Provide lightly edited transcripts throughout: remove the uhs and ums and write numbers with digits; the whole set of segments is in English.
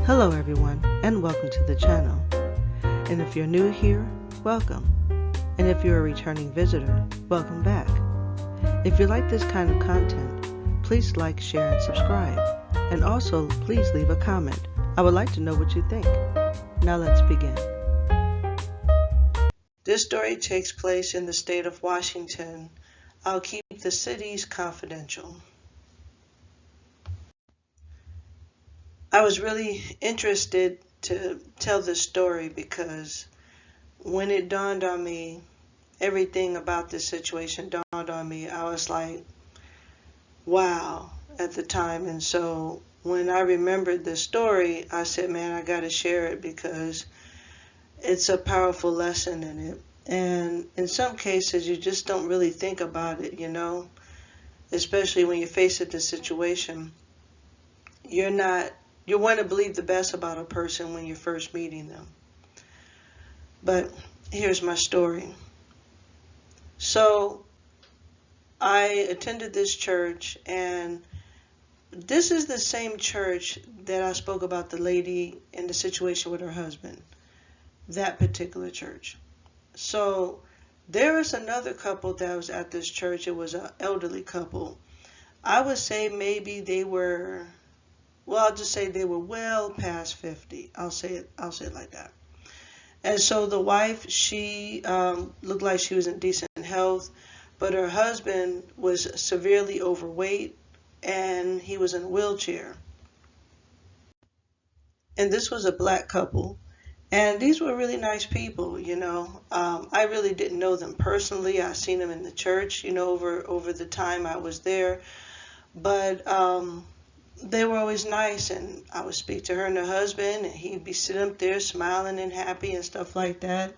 Hello everyone, and welcome to the channel. And if you're new here, welcome. And if you're a returning visitor, welcome back. If you like this kind of content, please like, share, and subscribe. And also, please leave a comment. I would like to know what you think. Now let's begin. This story takes place in the state of Washington. I'll keep the cities confidential. I was really interested to tell this story because when it dawned on me, everything about this situation dawned on me. I was like, wow, at the time. And so when I remembered the story, I said, man, I got to share it because it's a powerful lesson in it. And in some cases, you just don't really think about it, especially when you're faced with this situation. You want to believe the best about a person when you're first meeting them. But here's my story. So I attended this church, and this is the same church that I spoke about the lady in the situation with her husband, that particular church. So there was another couple that was at this church. It was an elderly couple. I would say maybe they were, I'll just say they were well past 50. I'll say it like that. And so the wife, she looked like she was in decent health, but her husband was severely overweight and he was in a wheelchair. And this was a black couple. And these were really nice people, I really didn't know them personally. I seen them in the church, over the time I was there. But they were always nice, and I would speak to her and her husband, and he'd be sitting up there smiling and happy and stuff like that.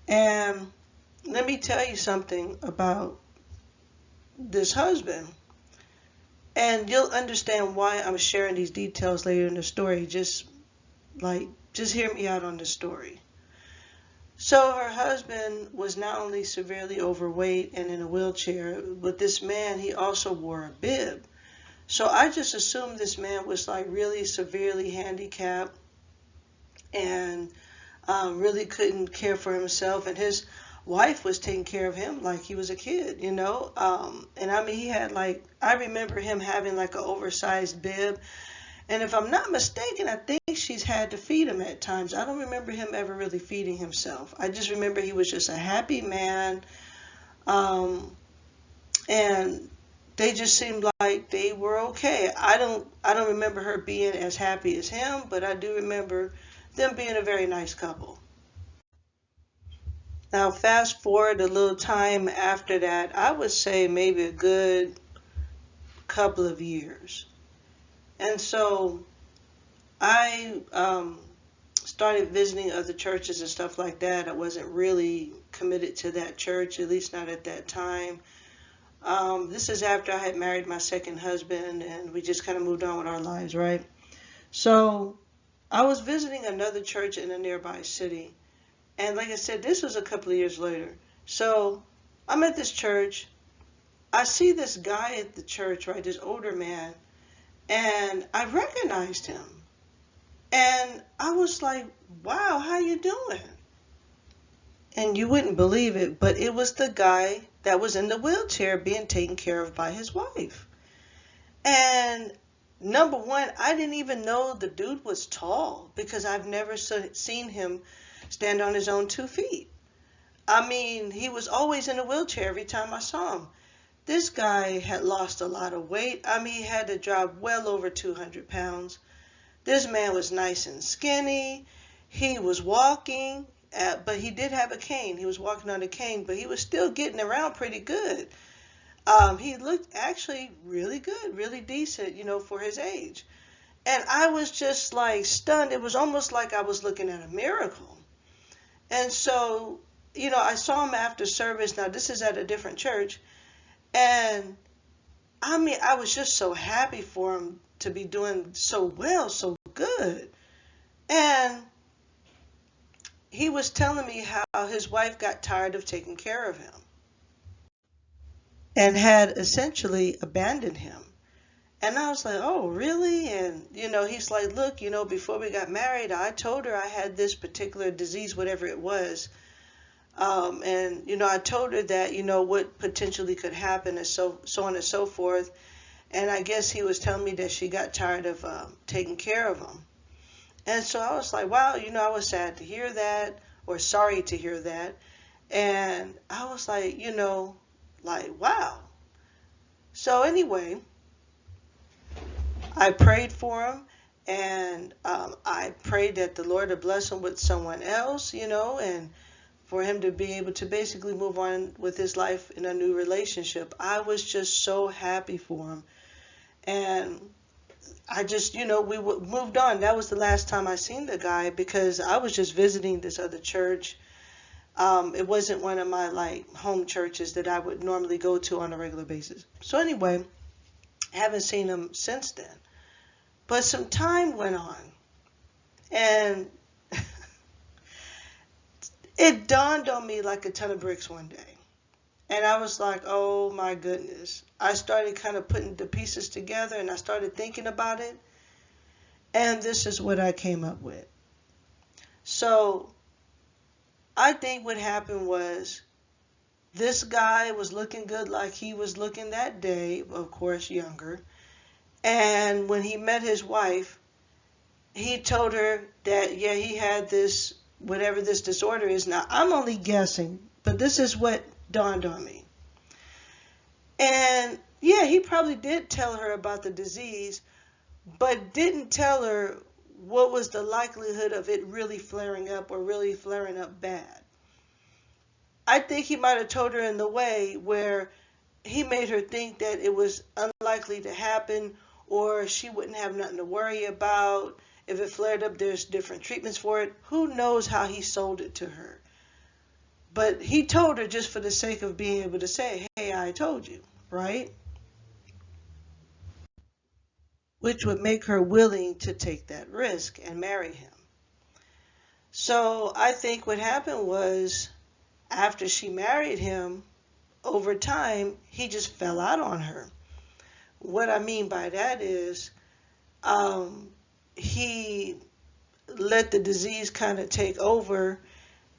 And let me tell you something about this husband. And you'll understand why I'm sharing these details later in the story. Just hear me out on the story. So her husband was not only severely overweight and in a wheelchair, but this man, he also wore a bib. So I just assumed this man was really severely handicapped and really couldn't care for himself. And his wife was taking care of him like he was a kid, And I mean, he had I remember him having an oversized bib. And if I'm not mistaken, I think she's had to feed him at times. I don't remember him ever really feeding himself. I just remember he was just a happy man. And they just seemed like they were okay. I don't remember her being as happy as him, but I do remember them being a very nice couple. Now, fast forward a little time after that, I would say maybe a good couple of years. And so I started visiting other churches and stuff like that. I wasn't really committed to that church, at least not at that time. This is after I had married my second husband, and we just kind of moved on with our lives, right? So I was visiting another church in a nearby city. And like I said, this was a couple of years later. So I'm at this church. I see this guy at the church, right, this older man, and I recognized him. And I was like, wow, how you doing? And you wouldn't believe it, but it was the guy that was in the wheelchair being taken care of by his wife. And number one, I didn't even know the dude was tall because I've never seen him stand on his own 2 feet. I mean, he was always in a wheelchair every time I saw him. This guy had lost a lot of weight. I mean, he had to drop well over 200 pounds. This man was nice and skinny. He was walking. But he did have a cane. He was walking on a cane, but he was still getting around pretty good. He looked actually really good, really decent, for his age. And I was just stunned. It was almost like I was looking at a miracle. And so, I saw him after service. Now, this is at a different church. And I mean, I was just so happy for him to be doing so well, so good. And he was telling me how his wife got tired of taking care of him and had essentially abandoned him. And I was like, oh, really? And, he's like, look, before we got married, I told her I had this particular disease, whatever it was. And, I told her that, what potentially could happen and so on and so forth. And I guess he was telling me that she got tired of taking care of him. And so I was like, wow, I was sad to hear that, or sorry to hear that. And I was like, like, wow. So anyway, I prayed for him, and I prayed that the Lord would bless him with someone else, and for him to be able to basically move on with his life in a new relationship. I was just so happy for him. And I just, we moved on. That was the last time I seen the guy because I was just visiting this other church. It wasn't one of my like home churches that I would normally go to on a regular basis. So anyway, haven't seen him since then. But some time went on, and it dawned on me like a ton of bricks one day. And I was like, oh my goodness. I started kind of putting the pieces together and I started thinking about it. And this is what I came up with. So I think what happened was this guy was looking good like he was looking that day, of course, younger. And when he met his wife, he told her that, yeah, he had this, whatever this disorder is. Now, I'm only guessing, but this is what dawned on me. And yeah, he probably did tell her about the disease, but didn't tell her what was the likelihood of it really flaring up or really flaring up bad. I think he might have told her in the way where he made her think that it was unlikely to happen or she wouldn't have nothing to worry about. If it flared up, there's different treatments for it. Who knows how he sold it to her? But he told her just for the sake of being able to say, hey, I told you, right? Which would make her willing to take that risk and marry him. So I think what happened was after she married him, over time, he just fell out on her. What I mean by that is he let the disease kind of take over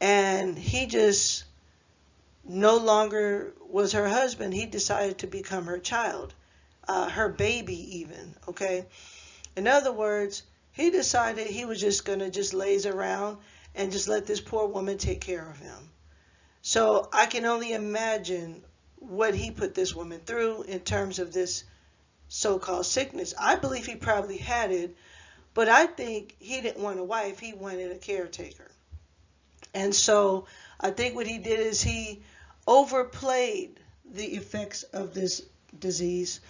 and he just no longer was her husband. He decided to become her child, her baby even, okay? In other words, he decided he was just going to just laze around and just let this poor woman take care of him. So I can only imagine what he put this woman through in terms of this so-called sickness. I believe he probably had it, but I think he didn't want a wife. He wanted a caretaker. And so I think what he did is he overplayed the effects of this disease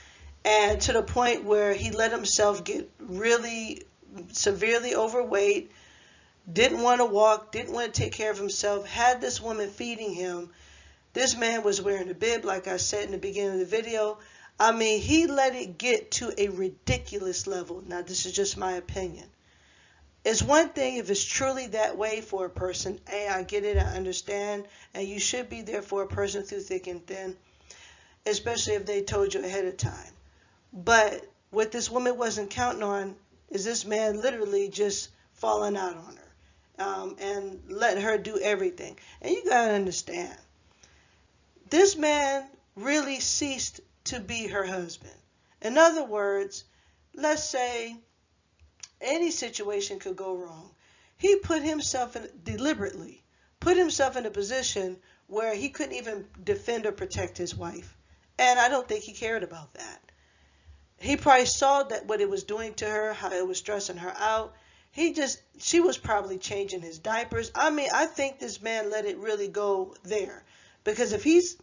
and to the point where he let himself get really severely overweight, didn't want to walk, didn't want to take care of himself, had this woman feeding him. This man was wearing a bib, like I said in the beginning of the video. I mean, he let it get to a ridiculous level. Now, this is just my opinion. It's one thing if it's truly that way for a person. Hey, I get it, I understand, and you should be there for a person through thick and thin, especially if they told you ahead of time. But what this woman wasn't counting on is this man literally just falling out on her and letting her do everything. And you got to understand, this man really ceased to be her husband. In other words, let's say any situation could go wrong. He put himself in, deliberately put himself in a position where he couldn't even defend or protect his wife. And I don't think he cared about that. He probably saw that what it was doing to her, how it was stressing her out. She was probably changing his diapers. I mean, I think this man let it really go there. Because if he's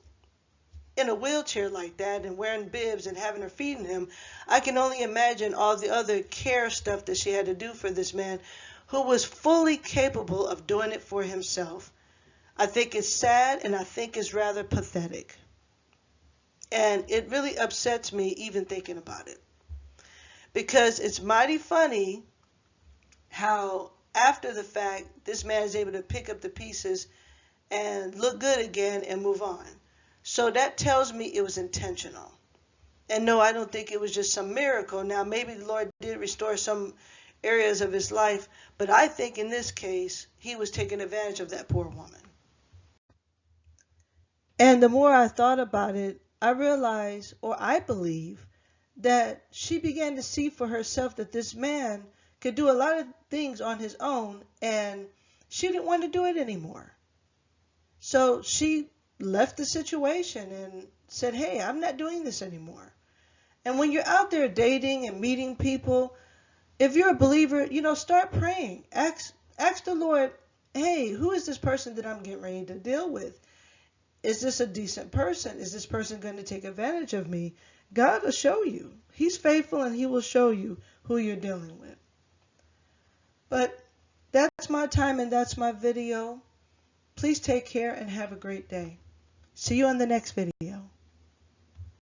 in a wheelchair like that and wearing bibs and having her feeding him, I can only imagine all the other care stuff that she had to do for this man who was fully capable of doing it for himself. I think it's sad and I think it's rather pathetic. And it really upsets me even thinking about it. Because it's mighty funny how after the fact this man is able to pick up the pieces and look good again and move on. So that tells me it was intentional. And no, I don't think it was just some miracle. Now, maybe the Lord did restore some areas of his life, but I think in this case, he was taking advantage of that poor woman. And the more I thought about it, I realized, or I believe, that she began to see for herself that this man could do a lot of things on his own, and she didn't want to do it anymore. So she left the situation and said, "Hey, I'm not doing this anymore." And when you're out there dating and meeting people, if you're a believer, start praying. Ask the Lord, "Hey, who is this person that I'm getting ready to deal with? Is this a decent person? Is this person going to take advantage of me?" God will show you. He's faithful and he will show you who you're dealing with. But that's my time and that's my video. Please take care and have a great day. See you on the next video.